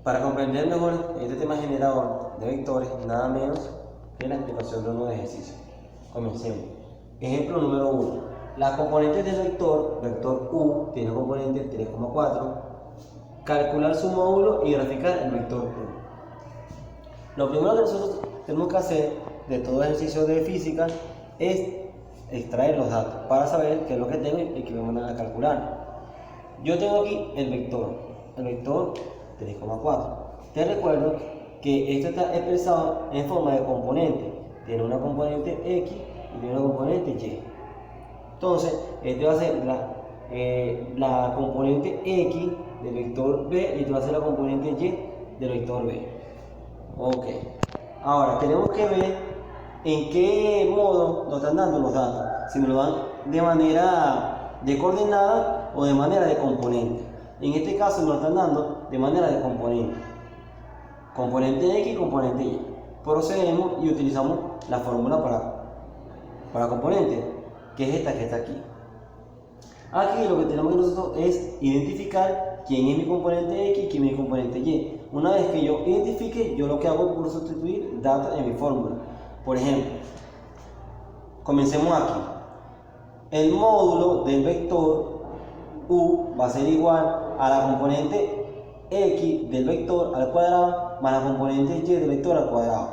Para comprender mejor este tema generador de vectores, nada menos que la explicación de unos ejercicios. Comencemos. Ejemplo número 1. Las componentes del vector U, tiene componente 3,4. Calcular su módulo y graficar el vector U. Lo primero que nosotros tenemos que hacer de todo ejercicio de física es extraer los datos para saber qué es lo que tengo y qué me van a calcular. Yo tengo aquí el vector 3,4. Te recuerdo que esto está expresado en forma de componente. Tiene una componente X y tiene una componente Y. Entonces, este va a ser la componente X del vector B y este va a ser la componente Y del vector B. Ok. Ahora, tenemos que ver en qué modo nos están dando los datos. Si me lo dan de manera de coordenada o de manera de componente. En este caso nos lo están dando de manera de componente. Componente X y componente Y. Procedemos y utilizamos la fórmula para componente, que es esta que está aquí. Aquí lo que tenemos que nosotros es identificar quién es mi componente X y quién es mi componente Y. Una vez que yo identifique, yo lo que hago es por sustituir datos en mi fórmula. Por ejemplo, comencemos aquí. El módulo del vector U va a ser igual a la componente X del vector al cuadrado más la componente Y del vector al cuadrado.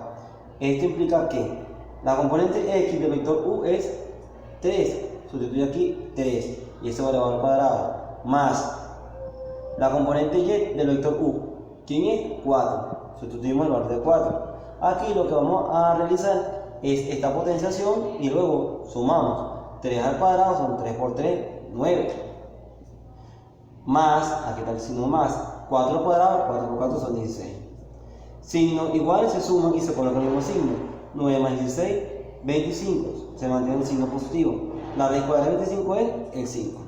Esto implica que la componente X del vector U es 3, sustituye aquí 3 y eso va elevado al cuadrado, más la componente Y del vector U, ¿quién es? 4, sustituimos el valor de 4. Aquí lo que vamos a realizar es esta potenciación y luego sumamos 3 al cuadrado, son 3 por 3, 9. Más, aquí está el signo más, 4 al cuadrado, 4 por 4 son 16. Signos iguales se suman y se colocan el mismo signo. 9 más 16, 25. Se mantiene el signo positivo. La raíz cuadrada de 25 es el 5.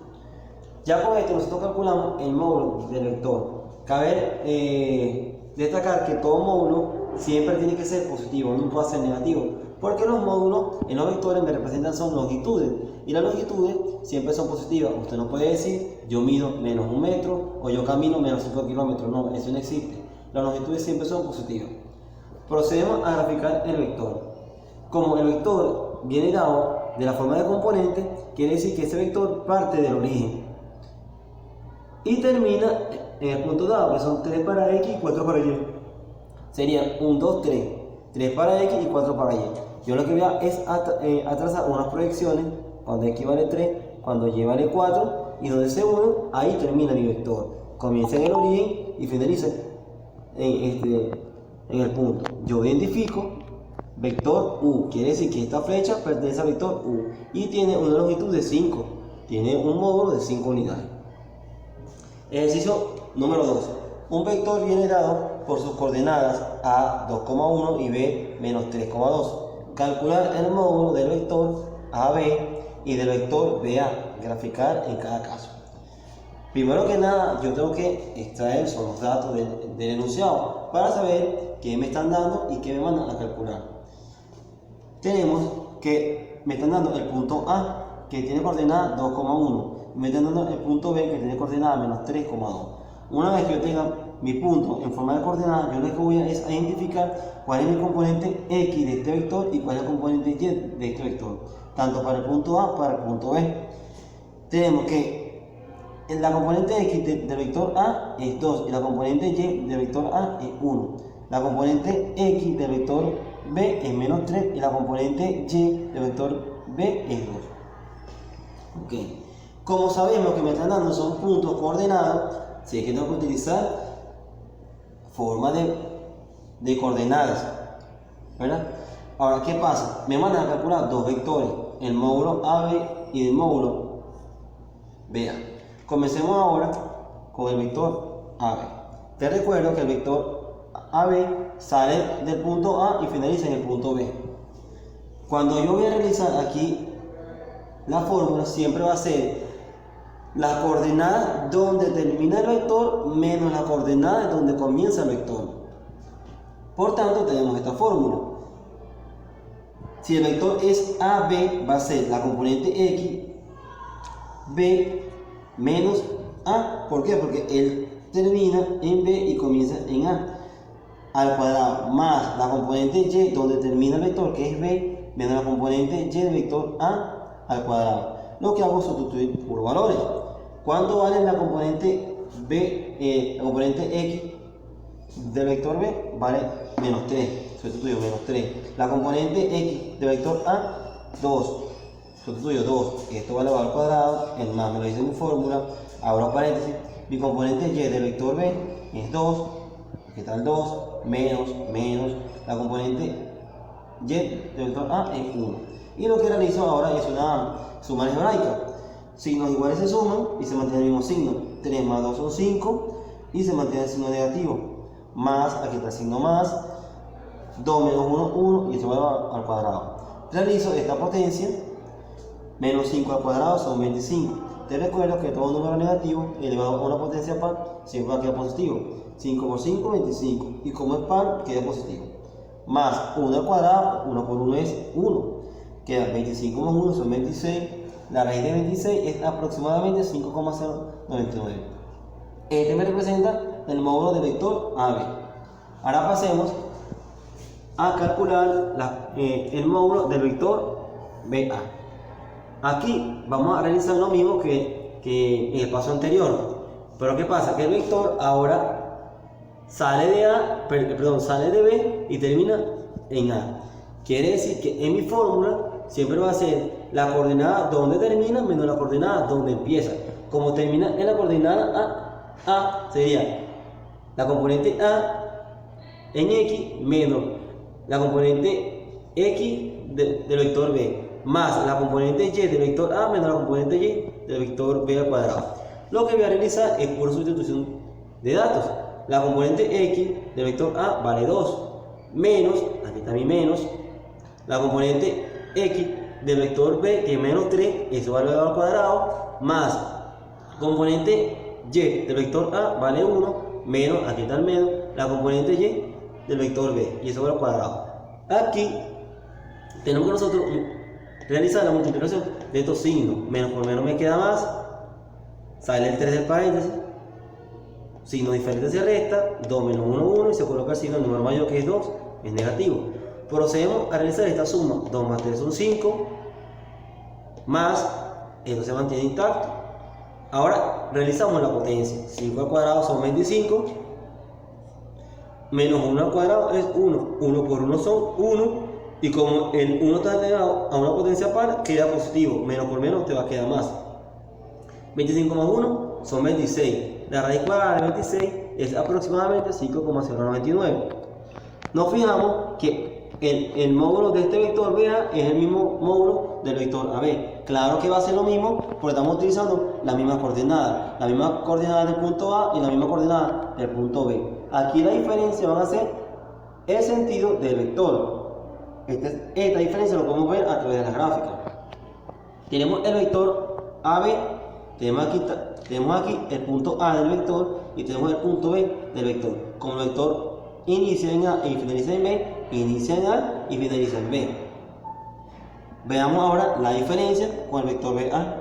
Ya con esto nosotros calculamos el módulo del vector. Cabe destacar que todo módulo siempre tiene que ser positivo, no puede ser negativo. Porque los módulos en los vectores me representan son longitudes. Y las longitudes siempre son positivas. Usted no puede decir yo mido menos 1 metro o yo camino menos 5 kilómetros. No, eso no existe. Las longitudes siempre son positivas. Procedemos a graficar el vector. Como el vector viene dado de la forma de componente, quiere decir que ese vector parte del origen y termina en el punto dado, que son 3 para X y 4 para Y. Serían 1, 2, 3. 3 para X y 4 para Y. Yo lo que voy a es trazar unas proyecciones cuando X vale 3, cuando Y vale 4 y donde se 1, ahí termina mi vector. Comienza en el origen y finaliza en el punto. Yo identifico vector U, quiere decir que esta flecha pertenece al vector U y tiene una longitud de 5, tiene un módulo de 5 unidades. Ejercicio número 2. Un vector viene dado por sus coordenadas A 2,1 y B menos 3,2. Calcular el módulo del vector AB y del vector BA, graficar en cada caso. Primero que nada, yo tengo que extraer los datos del enunciado para saber qué me están dando y qué me mandan a calcular. Tenemos que me están dando el punto A, que tiene coordenada 2,1. Me están dando el punto B, que tiene coordenada menos 3,2. Una vez que yo tenga mi punto en forma de coordenada, yo lo que voy a es a identificar cuál es mi componente X de este vector y cuál es el componente Y de este vector, tanto para el punto A como para el punto B. Tenemos que la componente X del vector A es 2 y la componente Y del vector A es 1. La componente X del vector B es menos 3 y la componente Y del vector B es 2. Okay. Como sabemos que me están dando son puntos coordenados, si es que tengo que utilizar forma de coordenadas, ¿verdad? Ahora, ¿qué pasa? Me mandan a calcular dos vectores, el módulo AB y el módulo BA. Comencemos ahora con el vector AB. Te recuerdo que el vector AB sale del punto A y finaliza en el punto B. Cuando yo voy a realizar aquí la fórmula, siempre va a ser la coordenada donde termina el vector menos la coordenada donde comienza el vector. Por tanto, tenemos esta fórmula. Si el vector es AB, va a ser la componente X, B menos A. ¿Por qué? Porque el termina en B y comienza en A al cuadrado más la componente Y donde termina el vector que es B menos la componente Y del vector A al cuadrado. Lo que hago es sustituir por valores. ¿Cuánto vale la componente B, la componente X del vector B? Vale menos 3, sustituyo menos 3. La componente X del vector A, 2, sustituyo 2. Esto vale al cuadrado, el más me lo dice en mi fórmula. Abro paréntesis, mi componente Y del vector B es 2, ¿qué tal 2? Menos, la componente Y del vector A es 1. Y lo que realizo ahora es una suma algebraica. Signos iguales se suman y se mantiene el mismo signo. 3 más 2 son 5 y se mantiene el signo negativo. Más, aquí está el signo más, 2 menos 1, 1 y esto va al cuadrado. Realizo esta potencia, menos 5 al cuadrado son 25. Te recuerdo que todo número negativo elevado a una potencia par siempre va a quedar positivo. 5 por 5, 25. Y como es par, queda positivo. Más 1 al cuadrado, 1 por 1 es 1. Queda 25 más 1 son 26. La raíz de 26 es aproximadamente 5,099. Este me representa el módulo del vector AB. Ahora pasemos a calcular el módulo del vector BA. Aquí vamos a realizar lo mismo que en el paso anterior. Pero ¿qué pasa? Que el vector ahora sale de B y termina en A. Quiere decir que en mi fórmula siempre va a ser la coordenada donde termina menos la coordenada donde empieza. Como termina en la coordenada A sería la componente A en X menos la componente X del vector B más la componente Y del vector A menos la componente Y del vector B al cuadrado. Lo que voy a realizar es pura sustitución de datos. La componente X del vector A vale 2 menos, aquí está mi menos, la componente X del vector B que es menos 3, eso vale al cuadrado, más componente Y del vector A vale 1 menos, aquí está el menos, la componente Y del vector B y eso vale al cuadrado. Aquí tenemos que nosotros realizar la multiplicación de estos signos. Menos por menos me queda más, sale el 3 del paréntesis, signo diferente se resta, 2 menos 1, 1 y se coloca el signo del número mayor que es 2, es negativo. Procedemos a realizar esta suma, 2 más 3 son 5, más, esto se mantiene intacto. Ahora realizamos la potencia, 5 al cuadrado son 25, menos 1 al cuadrado es 1, 1 por 1 son 1, y como el 1 está elevado a una potencia par, queda positivo, menos por menos te va a quedar más. 25 más 1 son 26, la raíz cuadrada de 26 es aproximadamente 5,099. Nos fijamos que el módulo de este vector BA es el mismo módulo del vector AB. Claro que va a ser lo mismo porque estamos utilizando la misma coordenada del punto A y la misma coordenada del punto B. Aquí la diferencia va a ser el sentido del vector. Esta diferencia lo podemos ver a través de la gráfica. Tenemos el vector AB, tenemos aquí el punto A del vector y tenemos el punto B del vector. Como el vector inicia en A y finaliza en B, inicia en A y finaliza en B. Veamos ahora la diferencia con el vector BA.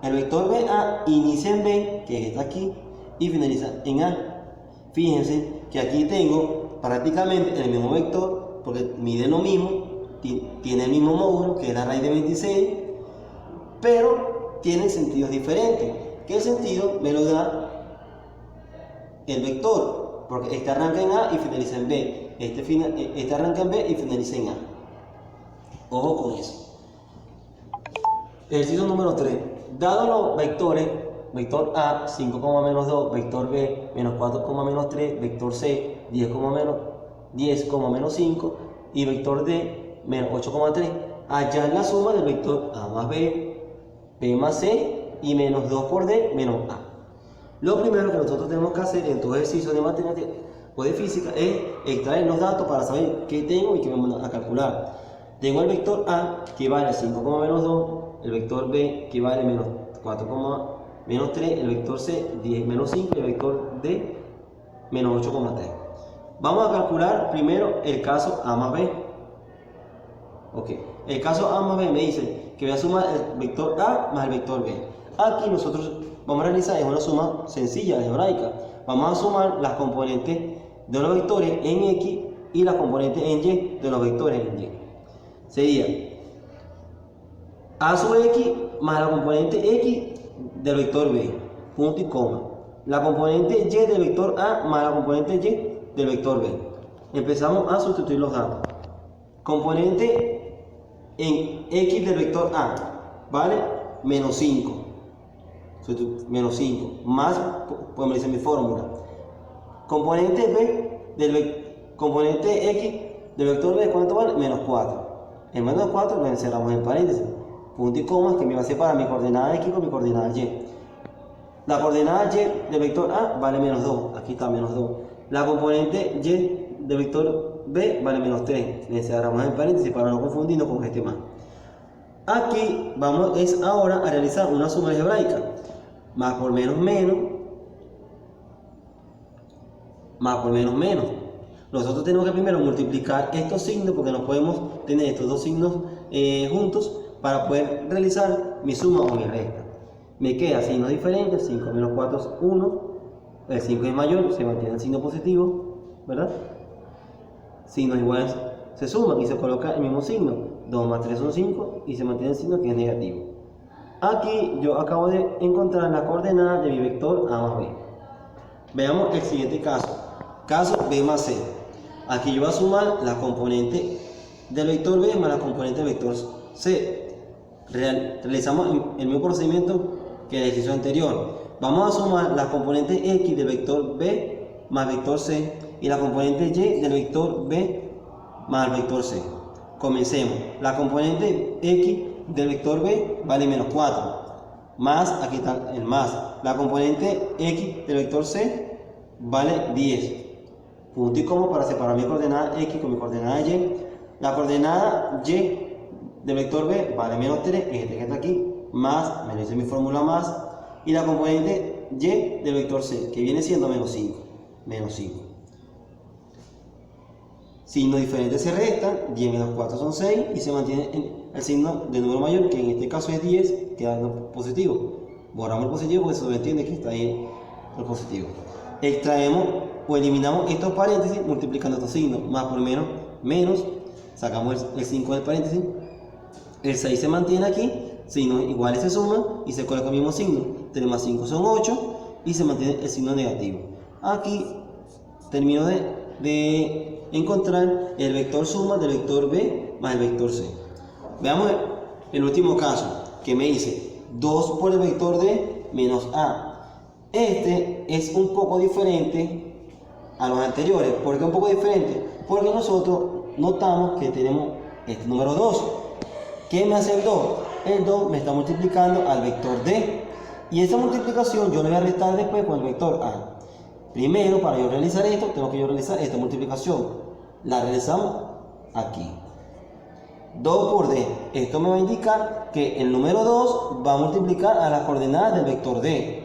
El vector BA inicia en B, que está aquí, y finaliza en A. Fíjense que aquí tengo prácticamente el mismo vector, porque mide lo mismo, tiene el mismo módulo, que es la raíz de 26, pero tienen sentidos diferentes. ¿Qué sentido me lo da el vector? Porque este arranca en A y finaliza en B. Este arranca en B y finaliza en A. Ojo con eso. Ejercicio número 3. Dado los vectores, vector A, 5, menos 2, vector B, menos 4, menos 3, vector C, 10, menos 5 y vector D, menos 8,3. Hallar la suma del vector A más B, B más C y menos 2 por D menos A. Lo primero que nosotros tenemos que hacer en todo ejercicio de matemáticas o de física es extraer los datos para saber qué tengo y qué vamos a calcular. Tengo el vector A que vale 5, menos 2, el vector B que vale menos 4, menos 3, el vector C 10 menos 5 y el vector D menos 8,3. Vamos a calcular primero el caso A más B. Ok, el caso A más B me dice que voy a sumar el vector A más el vector B. Aquí nosotros vamos a realizar una suma sencilla, algebraica. Vamos a sumar las componentes de los vectores en X y las componentes en Y de los vectores en Y. Sería A sub X más la componente X del vector B, punto y coma. La componente Y del vector A más la componente Y del vector B. Empezamos a sustituir los datos. Componente en X del vector A, ¿vale? Menos 5. Menos 5. Más, podemos decir mi fórmula. Componente componente X del vector B, ¿cuánto vale? Menos 4. El menos 4 lo encerramos en paréntesis. Punto y coma, que me va a separar mi coordenada X con mi coordenada Y. La coordenada Y del vector A vale menos 2. Aquí está menos 2. La componente Y del vector B vale menos 3. Le encerramos en paréntesis para no confundirnos con este más. Aquí vamos ahora a realizar una suma algebraica. Más por menos menos. Más por menos menos. Nosotros tenemos que primero multiplicar estos signos porque no podemos tener estos dos signos juntos para poder realizar mi suma o mi resta. Me queda signos diferentes, 5 menos 4 es 1, el 5 es mayor, se mantiene el signo positivo, ¿verdad? Signos iguales se suman y se coloca el mismo signo, 2 más 3 son 5 y se mantiene el signo que es negativo. Aquí yo acabo de encontrar la coordenada de mi vector A más B. Veamos el siguiente caso, caso B más C. Aquí yo voy a sumar la componente del vector B más la componente del vector C. Realizamos el mismo procedimiento que el ejercicio anterior. Vamos a sumar la componente X del vector B más vector C y la componente Y del vector B más el vector C. Comencemos. La componente X del vector B vale menos 4. Más, aquí está el más. La componente X del vector C vale 10. Punto y coma para separar mi coordenada X con mi coordenada Y. La coordenada Y del vector B vale menos 3, este que está aquí, más, me dice mi fórmula más, y la componente Y del vector C, que viene siendo menos 5. Menos 5. Signos diferentes se restan, 10 menos 4 son 6, y se mantiene el signo del número mayor, que en este caso es 10, quedando positivo. Borramos el positivo porque se entiende que está ahí el positivo. Extraemos o eliminamos estos paréntesis multiplicando estos signos, más por menos, menos, sacamos el 5 del paréntesis. El 6 se mantiene aquí, signos iguales se suman y se coloca el mismo signo. 3 más 5 son 8 y se mantiene el signo negativo. Aquí termino de encontrar el vector suma del vector B más el vector C. Veamos el último caso que me dice 2 por el vector D menos A. Este es un poco diferente a los anteriores. ¿Por qué un poco diferente? Porque nosotros notamos que tenemos este número 2. ¿Qué me hace el 2? El 2 me está multiplicando al vector D. Y esa multiplicación yo le voy a restar después con el vector A. Primero, para yo realizar esto, tengo que yo realizar esta multiplicación. La realizamos aquí. 2 por D. Esto me va a indicar que el número 2 va a multiplicar a las coordenadas del vector D.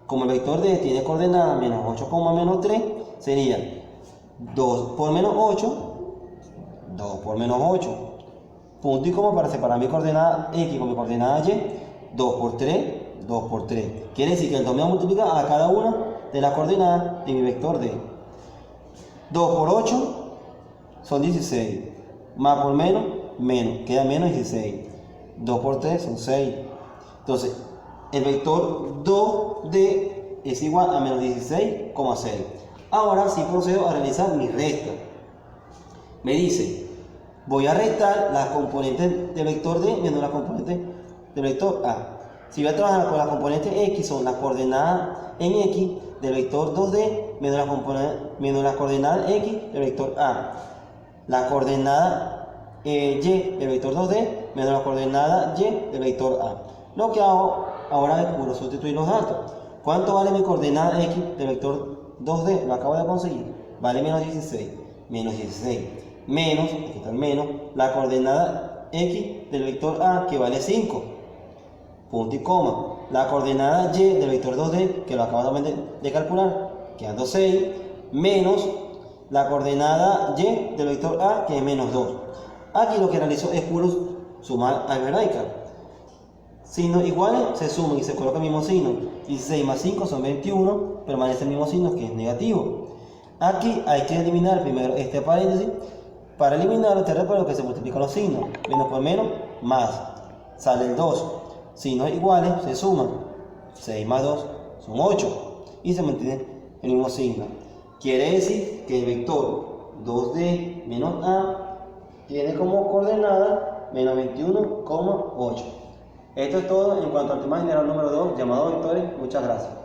Como el vector D tiene coordenadas menos 8, menos 3, sería 2 por menos 8, 2 por menos 8. Punto y coma para separar mi coordenada X con mi coordenada Y, 2 por 3, 2 por 3. Quiere decir que el 2 me va a multiplicar a cada una de las coordenadas de mi vector D. 2 por 8 son 16. Más por menos, menos. Queda menos 16. 2 por 3 son 6. Entonces, el vector 2D es igual a menos 16,6. Ahora sí procedo a realizar mi resta. Me dice... Voy a restar las componentes del vector D menos las componentes del vector A. Si voy a trabajar con las componentes X, son las coordenadas en X del vector 2D menos las coordenadas X del vector A. La coordenada Y del vector 2D menos la coordenada Y del vector A. Lo que hago ahora es puro sustituir los datos. ¿Cuánto vale mi coordenada X del vector 2D? Lo acabo de conseguir. Vale menos 16. Menos 16. Menos, aquí está el menos, la coordenada X del vector A, que vale 5. Punto y coma. La coordenada Y del vector 2D, que lo acabamos de calcular, quedando 6. Menos la coordenada Y del vector A, que es menos 2. Aquí lo que realizo es puro sumar algebraica. Signos iguales se suman y se coloca el mismo signo. 16 más 5 son 21, permanece el mismo signo que es negativo. Aquí hay que eliminar primero este paréntesis. Para eliminarlo te recuerdo que se multiplican los signos. Menos por menos, más. Sale el 2. Signos iguales se suman. 6 más 2 son 8. Y se mantiene el mismo signo. Quiere decir que el vector 2D menos A tiene como coordenada menos 21,8. Esto es todo en cuanto al tema general número 2 llamado vectores. Muchas gracias.